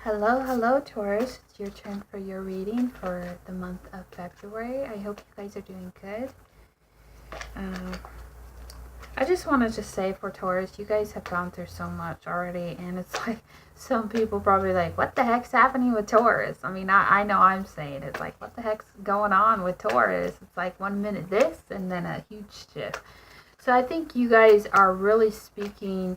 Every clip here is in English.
Hello, Taurus. It's your turn for your reading for the month of February. I hope you guys are doing good. I just wanted to say for Taurus, you guys have gone through so much already, and it's like some people probably like, what the heck's happening with Taurus? I mean, I know I'm saying it's like, what the heck's going on with Taurus? It's like 1 minute this and then a huge shift. So I think you guys are really speaking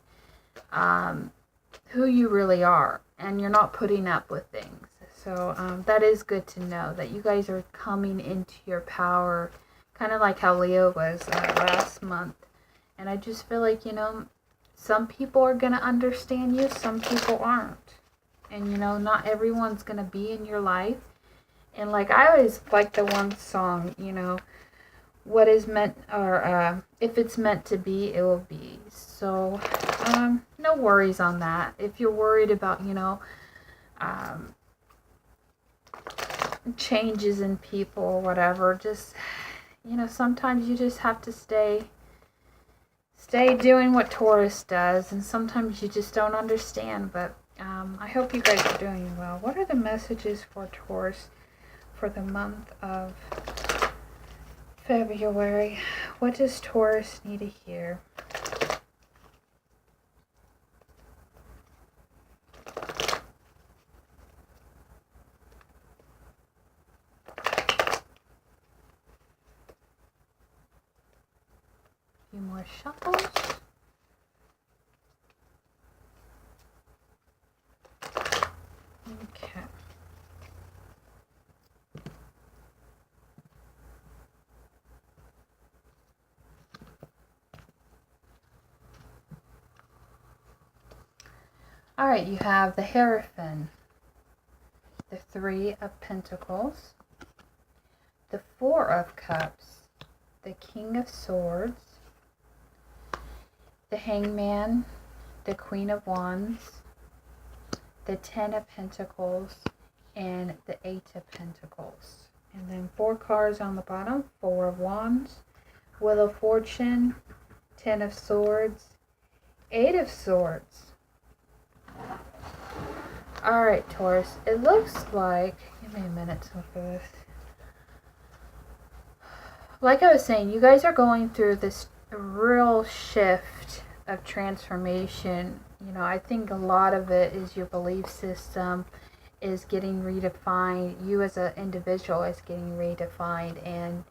who you really are, and you're not putting up with things. So that is good to know that you guys are coming into your power, kind of like how Leo was last month. And I just feel like, some people are going to understand you, some people aren't. And, not everyone's going to be in your life. And like I always like the one song, what is meant, or if it's meant to be, it will be. So no worries on that. If you're worried about, changes in people or whatever, just, sometimes you just have to stay doing what Taurus does, and sometimes you just don't understand. But I hope you guys are doing well. What are the messages for Taurus for the month of February? What does Taurus need to hear? A few more shuffles. Okay. All right, you have the Hierophant, the Three of Pentacles, the Four of Cups, the King of Swords, the Hangman, the Queen of Wands, the Ten of Pentacles, and the Eight of Pentacles. And then 4 cards on the bottom: Four of Wands, Wheel of Fortune, Ten of Swords, Eight of Swords. Alright, Taurus, it looks like, give me a minute to look for this. Like I was saying, you guys are going through this real shift of transformation. I think a lot of it is your belief system is getting redefined. You as an individual is getting redefined. And,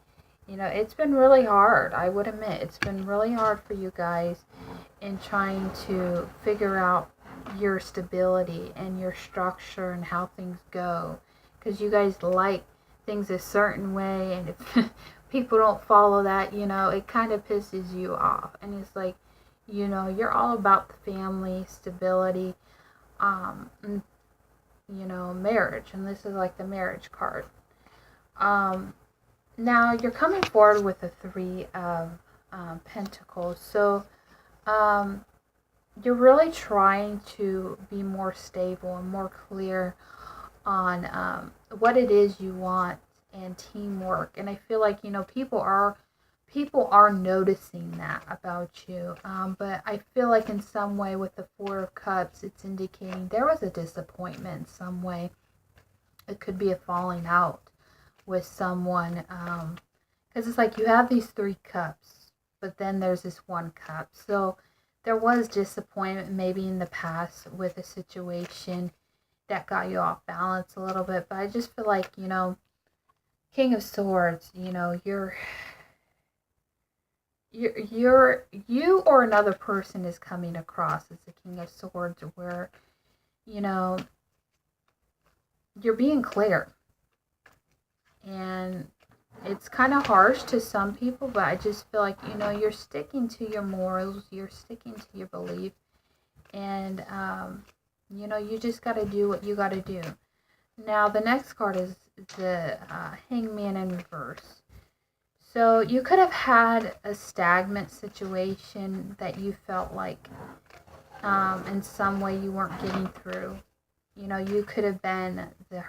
it's been really hard. I would admit, it's been really hard for you guys in trying to figure out your stability and your structure and how things go, because you guys like things a certain way, and if people don't follow that, it kind of pisses you off. And it's like, you're all about the family stability, and, marriage, and this is like the marriage card. Now you're coming forward with the Three of Pentacles, so you're really trying to be more stable and more clear on what it is you want, and teamwork. And I feel like, people are noticing that about you. But I feel like in some way with the Four of Cups, it's indicating there was a disappointment in some way. It could be a falling out with someone. Because it's like you have these 3 cups, but then there's this 1 cup. So there was disappointment maybe in the past with a situation that got you off balance a little bit. But I just feel like, King of Swords, you or another person is coming across as the King of Swords, where, you're being clear. And it's kind of harsh to some people, but I just feel like, you're sticking to your morals, you're sticking to your belief, and, you just got to do what you got to do. Now, the next card is the Hangman in reverse. So you could have had a stagnant situation that you felt like in some way you weren't getting through. You could have been the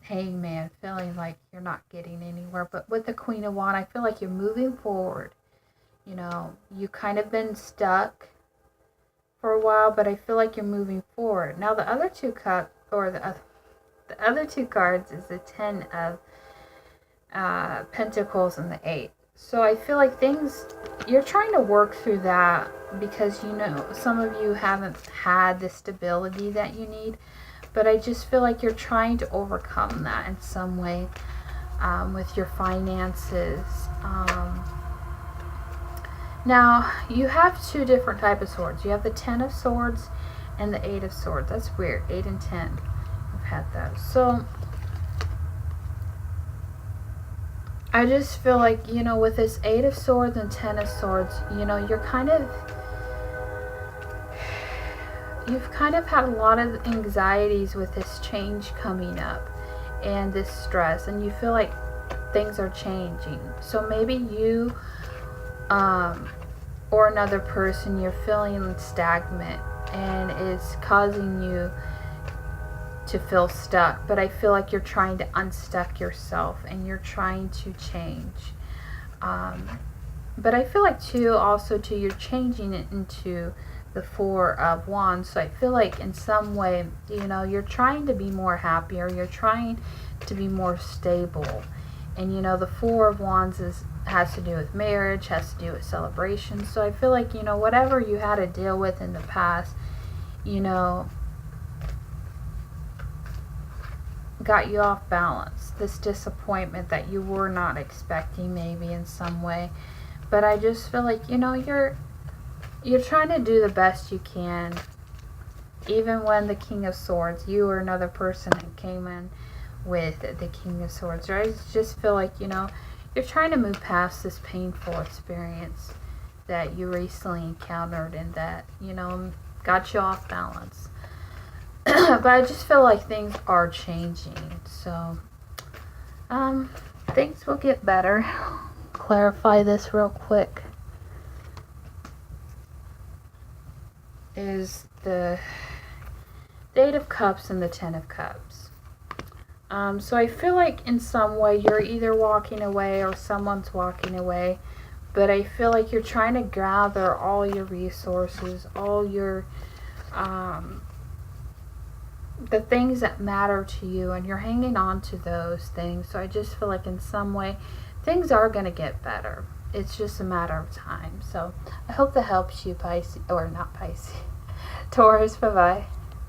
Hangman, feeling like you're not getting anywhere. But with the Queen of Wands, I feel like you're moving forward. You kind of been stuck for a while, but I feel like you're moving forward. Now the other two the other two cards is the Ten of Pentacles and the 8. So I feel like you're trying to work through that because, you know, some of you haven't had the stability that you need. But I just feel like you're trying to overcome that in some way with your finances. Now, you have two different types of swords. You have the 10 of Swords and the 8 of Swords. That's weird. 8 and 10. I've had those. So, I just feel like, you know, with this 8 of Swords and 10 of Swords, you know, you've kind of had a lot of anxieties with this change coming up and this stress, and you feel like things are changing. So maybe you or another person, you're feeling stagnant and it's causing you to feel stuck, but I feel like you're trying to unstuck yourself and you're trying to change. But I feel like too, you're changing it into the 4 of Wands. So I feel like in some way, you know, you're trying to be more happier, you're trying to be more stable. And you know, the 4 of Wands has to do with marriage, has to do with celebration. So I feel like, you know, whatever you had to deal with in the past, you know, got you off balance. This disappointment that you were not expecting maybe in some way. But I just feel like, you know, you're trying to do the best you can. Even when the King of Swords, you or another person who came in with the King of Swords. Or I just feel like, you know, you're trying to move past this painful experience that you recently encountered and that, you know, got you off balance. But I just feel like things are changing. So, things will get better. Clarify this real quick. Is the 8 of Cups and the 10 of Cups. So I feel like in some way you're either walking away or someone's walking away. But I feel like you're trying to gather all your resources, all your the things that matter to you, and you're hanging on to those things. So I just feel like in some way things are going to get better. It's just a matter of time. So I hope that helps you, Pisces, or not Pisces, Taurus. Bye-bye.